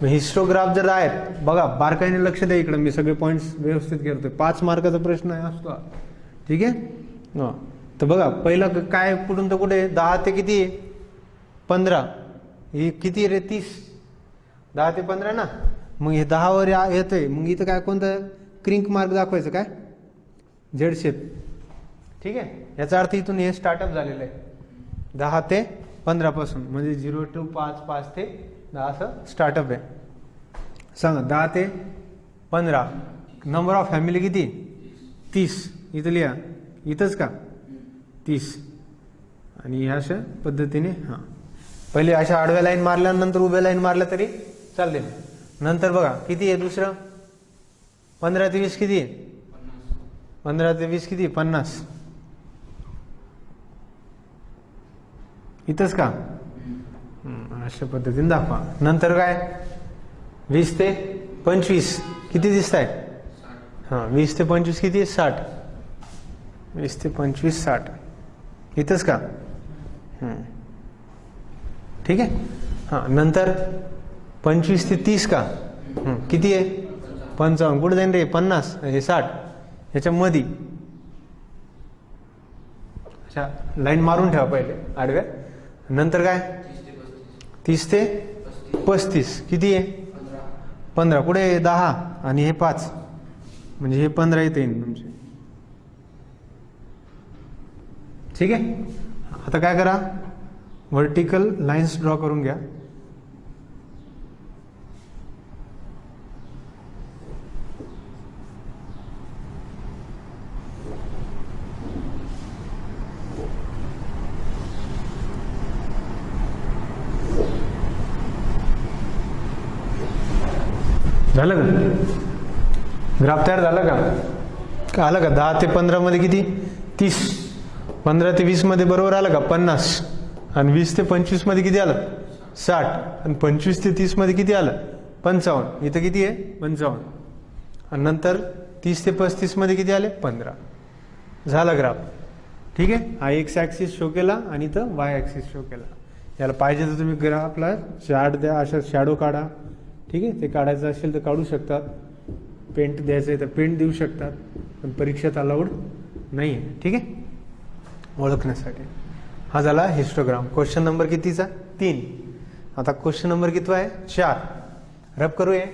हिस्टोग्राफ जर आहेत बघा, बारकाईने लक्ष द्या. इकडे मी सगळे पॉईंट्स व्यवस्थित करतोय. 5 मार्काचा प्रश्न असतो. ठीक आहे. तर बघा, पहिलं काय? कुठून तर कुठे? 10 ते किती? 15. ही किती रे? 30. 10 ते 15 ना. मग हे 10वर येतंय. मग इथं काय? कोणतं क्रिंक मार्क दाखवायचं? काय? Z shape. ठीक आहे. याचा अर्थ इथून हे स्टार्टअप झालेलं आहे 10 ते 15 पासून. म्हणजे 0 to 5, 5 ते 10 असं स्टार्टअप आहे. सांगा 10 ते 15. नंबर ऑफ फॅमिली किती? 30. इथं लिहा. इथंच का? 30. आणि ह्या अशा पद्धतीने. हां, पहिले अशा आडव्या लाईन मारल्यानंतर उभ्या लाईन मारल्या तरी चालते. नंतर बघा किती आहे दुसरं? 15 ते 20 किती आहे? 15 ते 20 किती? 50. इथंच का? अशा पद्धतीने दाखवा. नंतर काय? 20 ते 25 किती दिसत आहे? हां, 20 ते 25 किती आहे? 60. 20 ते 25 60. इथंच का? ठीक आहे. हां, नंतर 25 ते 30 का? किती आहे? 55. कुठे जाईन रे? 50. हे 60. ह्याच्यामध्ये अच्छा लाईन मारून ठेवा पहिले आडव्या. नंतर काय? 30 ते 35 किती आहे? 15. कुठे? 10 आणि हे 5 म्हणजे हे 15 इथे येईल तुमचे. ठीक आहे. आता काय करा? व्हर्टिकल लाईन्स ड्रॉ करून घ्या. झालं का? ग्राफ तयार झाला का आलं का? 10 ते 15 मध्ये किती? 30. 15 ते 20 मध्ये बरोबर आलं का? 50. आणि 20 ते 25 मध्ये किती आलं? 60. आणि 25 ते 30 मध्ये किती आलं? 55. इथं किती आहे? 55. आणि नंतर 30 ते 35 मध्ये किती आले? 15. झाला ग्राफ. ठीक आहे. हा एक्स ॲक्सिस शो केला आणि इथं वाय ॲक्सिस शो केला. याला पाहिजे तर तुम्ही ग्राफला चार्ट द्या, अशा शॅडो काढा. ठीक आहे. ते काढायचं असेल तर काढू शकतात. पेंट द्यायचं आहे तर पेंट देऊ शकतात, पण परीक्षेत अलाउड नाही आहे. ठीक आहे. ओळखण्यासाठी हा झाला हिस्टोग्राम. क्वेश्चन नंबर कितीचा? 3. आता क्वेश्चन नंबर किती आहे? 4. रब करूया.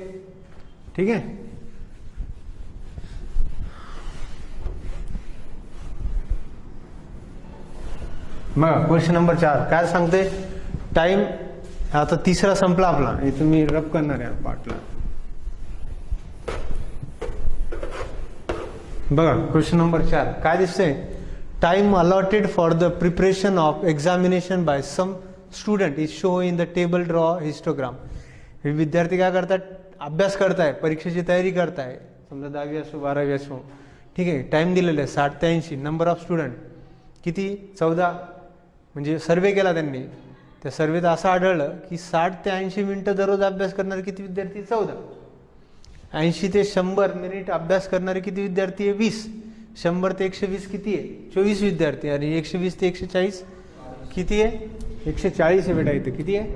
ठीक आहे. मग क्वेश्चन नंबर 4 काय सांगते? टाइम. आता तिसरा संपला आपला. हे तुम्ही रब करणार आहे पार्टला. बघा क्वेश्चन नंबर 4 काय दिसतंय? Time allotted for the preparation of examination by some student is show in the table draw histogram. हे विद्यार्थी काय करतात? अभ्यास करताय, परीक्षेची तयारी करताय. समजा 10वी असो 12वी असो. ठीक आहे. टाइम दिलेला आहे 60 ते 80. नंबर ऑफ स्टुडंट किती? 14. म्हणजे सर्वे केला त्यांनी. त्या सर्वेत असं आढळलं की 60 ते 80 मिनिटं दररोज अभ्यास करणारे किती विद्यार्थी? 14. 80 ते 100 मिनिट अभ्यास करणारे किती विद्यार्थी आहे? 20. 100 ते 120 किती आहे? 24 विद्यार्थी. आणि 120 ते 140 किती आहे? 140 आहे बेटा. इथं किती आहे?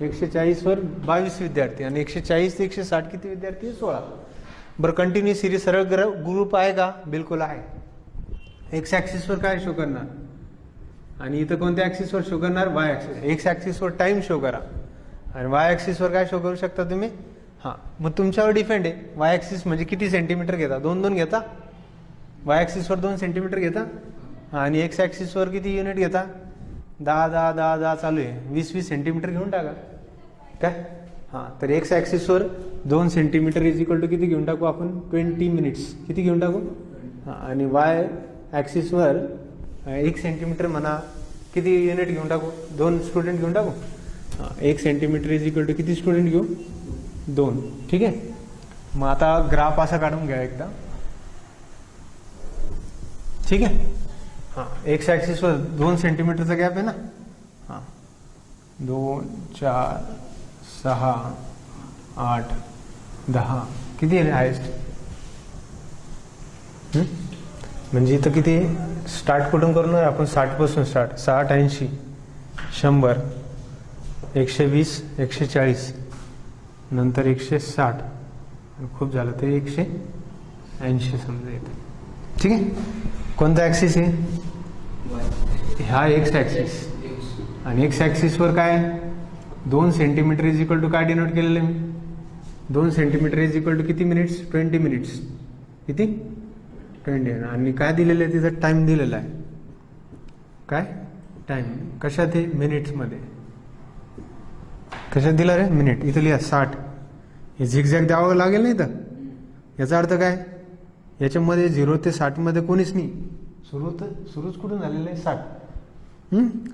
140 वर 22 विद्यार्थी. आणि 140 ते 160 किती विद्यार्थी आहे? 16. बरं कंटिन्यू सिरीज सरळ ग्रुप आहे का? बिलकुल आहे. एक्स ॲक्सिसवर काय शो करणार? आणि इथं कोणत्या ॲक्सिसवर शो करणार? Y axis. एक्स ॲक्सिसवर टाइम शो करा आणि वाय ॲक्सिसवर काय शो करू शकता तुम्ही? हां, मग तुमच्यावर डिपेंड आहे. वाय ॲक्सिस म्हणजे किती सेंटीमीटर घेता? 2 घेता. वाय ॲक्सिसवर 2 सेंटीमीटर घेता. आणि एक्स ॲक्सिसवर किती युनिट घेता? 10 चालू आहे. 20 सेंटीमीटर घेऊन टाका काय. हां, तर एक्स ॲक्सिसवर 2 सेंटीमीटर इज इक्वल टू किती घेऊन टाकू आपण? 20 मिनिट्स. किती घेऊन टाकू? हां, आणि वाय ॲक्सिसवर 1 सेंटीमीटर म्हणा, किती युनिट घेऊन टाकू? 2 स्टुडंट घेऊन टाकू. हां, 1 सेंटीमीटर इज इक्वल टू किती स्टुडंट घेऊ? 2. ठीक आहे. मग आता ग्राफ असा काढून घ्या एकदा. ठीक आहे. हां, एक्स ॲक्सिसवर 2 सेंटीमीटरचा गॅप आहे ना. हां, 2, 4, 6, 8, 10 किती आहे हायेस्ट? म्हणजे इथं किती स्टार्ट कुठून करणार आपण? 60 पासून स्टार्ट. 60, 80, 100, 120, 140, नंतर 160, खूप झालं ते 180 समजा येतं. ठीक आहे. कोणता ॲक्सिस आहे? हा एक्स ॲक्सिस. आणि एक्स ॲक्सिसवर काय? 2 सेंटीमीटर इज इक्वल टू काय डिनोट केलेलं आहे मी? 2 सेंटीमीटर इज इक्वल टू किती मिनिट्स? 20 मिनिट्स. किती? 20. आणि काय दिलेलं आहे तिथं? टाइम दिलेला आहे. काय टाइम? कशात आहे? मिनिट्समध्ये. कशात दिला रे? मिनिट. इथं लिहा 60. हे झिगझॅग द्यावं लागेल नाही तर. याचा अर्थ काय? याच्यामध्ये 0 ते 60 मध्ये कोणीच नाही. सुरूच कुठून झालेलं आहे? 60.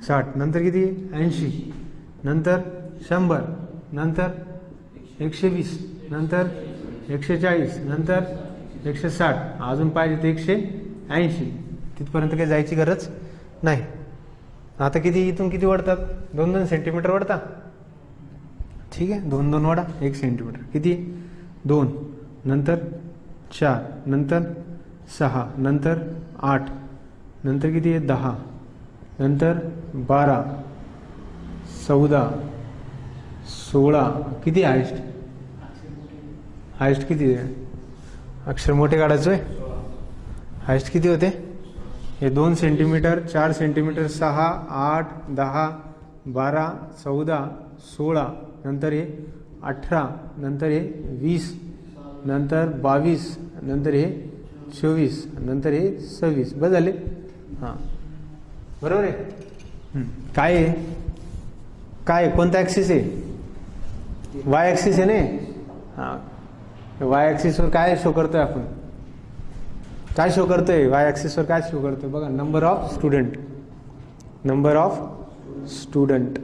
60 नंतर किती? 80, नंतर 100, नंतर 120, नंतर 140, नंतर 160, अजून पाहिजे ते 180. तिथपर्यंत काही जायची गरज नाही. आता किती? इथून किती वळतात? 2 सेंटीमीटर वळता. ठीक आहे. 2 वडा 1 सेंटीमीटर. किती? 2, नंतर 4, नंतर 6, नंतर 8, नंतर किती आहे? 10, नंतर 12, 14, 16. किती हायस्ट? हायस्ट किती आहे? अक्षर मोठे काढायचोय. हायस्ट किती होते? हे 2 सेंटीमीटर, 4 सेंटीमीटर, 6, 8, 10, 12, 14, 16, नंतर हे 18, नंतर हे 20, नंतर 22, नंतर हे 24, नंतर हे 26. बस झाले. हां, बरोबर आहे. काय आहे? काय कोणता ॲक्सिस आहे? वाय ॲक्सिस आहे ना. हां, वाय ॲक्सिसवर काय शो करतोय आपण? काय शो करतोय वाय ॲक्सिसवर? काय शो करतोय बघा? Number of student. Number of student.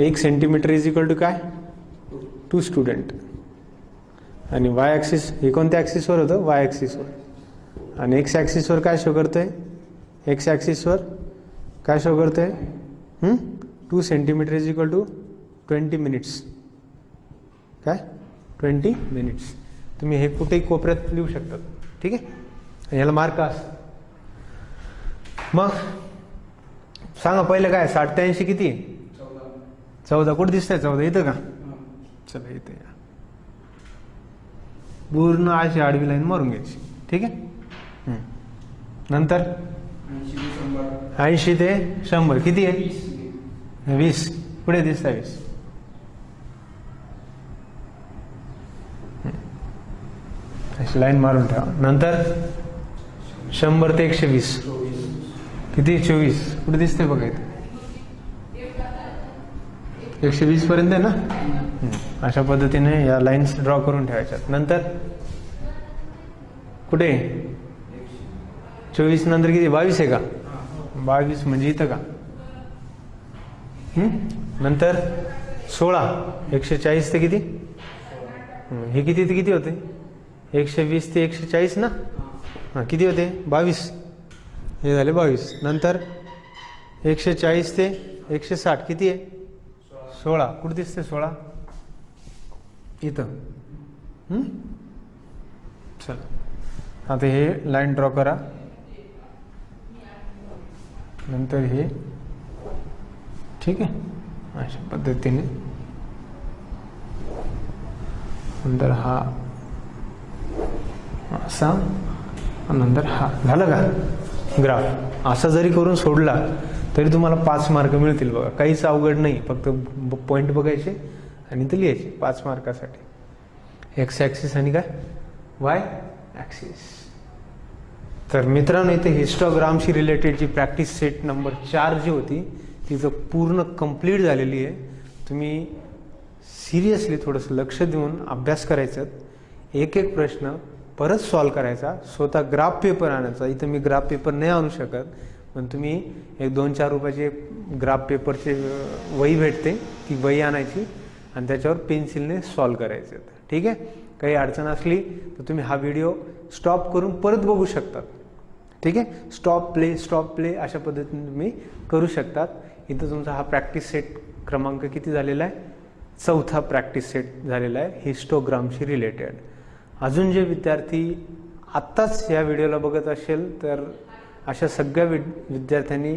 1 centimetre is equal to काय? 2 स्टुडंट. आणि वाय ॲक्सिस हे कोणत्या ॲक्सिसवर होतं? वाय ॲक्सिसवर. आणि एक्स ॲक्सिसवर काय शो करतंय? एक्स ॲक्सिसवर काय शो करतंय? 2 centimetre is equal to 20 minutes. काय? 20 मिनिट्स. तुम्ही हे कुठेही कोपऱ्यात लिहू शकतात. ठीक आहे, याला मार्क असतात. मग सांगा पहिलं काय? 60 ते 80 किती? 14. कुठे दिसतंय 14? इथं का? चला इथे या. पूर्ण अशी आडवी लाईन मारून घ्यायची. ठीक आहे. नंतर 80 ते 100 किती आहे? 20. पुढे दिसतंय 20. अशी लाईन मारून ठेवा. नंतर 100 ते 120 किती? 24. कुठे दिसतंय बघा इथे? 120 पर्यंत आहे ना. अशा पद्धतीने या लाईन्स ड्रॉ करून ठेवायच्यात. नंतर कुठे? 24 नंतर किती? 22 आहे का? 22 म्हणजे इथं का? नंतर 16. 140 ते किती? हे किती ते किती होते? 120 ते 140 ना. किती होते? 22. हे झाले 22. नंतर 140 ते 160 किती आहे? 16. कुठे दिसते 16? इथं. चला आता हे लाईन ड्रॉ करा. नंतर हे. ठीक आहे, अशा पद्धतीने. नंतर हा असा, नंतर हा. झालं का ग्राफ? असा जरी करून सोडला तरी तुम्हाला 5 मार्क मिळतील बघा. काहीच अवघड नाही, फक्त पॉईंट बघायचे आणि ते लिहायचे 5 मार्कासाठी. एक्स ॲक्सिस आणि काय? Y axis. तर मित्रांनो, इथे हिस्टोग्रामशी रिलेटेडची प्रॅक्टिस सेट नंबर 4 जी होती तिचं पूर्ण कंप्लीट झालेली आहे. तुम्ही सिरियसली थोडंसं लक्ष देऊन अभ्यास करायचं. एक एक प्रश्न परत सॉल्व करायचा. स्वतः ग्राफ पेपर आणायचा. इथं मी ग्राफ पेपर नाही आणू शकत, पण तुम्ही एक 2-4 रुपयाचे ग्राफ पेपरचे वही भेटते, ती वही आणायची आणि त्याच्यावर पेन्सिलने सॉल्व करायचं. ठीक आहे. काही अडचण असली तर तुम्ही हा व्हिडिओ स्टॉप करून परत बघू शकतात. ठीक आहे. स्टॉप प्ले अशा पद्धतीने तुम्ही करू शकतात. इथं तुमचा हा प्रॅक्टिस सेट क्रमांक किती झालेला आहे? 4था प्रॅक्टिस सेट झालेला आहे हिस्टोग्रामशी रिलेटेड. अजून जे विद्यार्थी आत्ताच या व्हिडिओला बघत असेल तर अशा सगळ्या विद्यार्थ्यांनी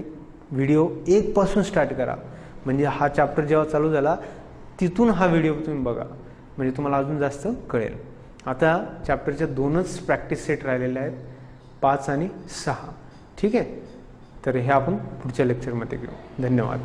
व्हिडिओ 1 पासून स्टार्ट करा. म्हणजे हा चॅप्टर जेव्हा चालू झाला तिथून हा व्हिडिओ तुम्ही बघा, म्हणजे तुम्हाला अजून जास्त कळेल. आता चॅप्टरच्या 2च प्रॅक्टिस सेट राहिलेले आहेत, 5 आणि 6. ठीक आहे. तर हे आपण पुढच्या लेक्चरमध्ये घेऊ. धन्यवाद.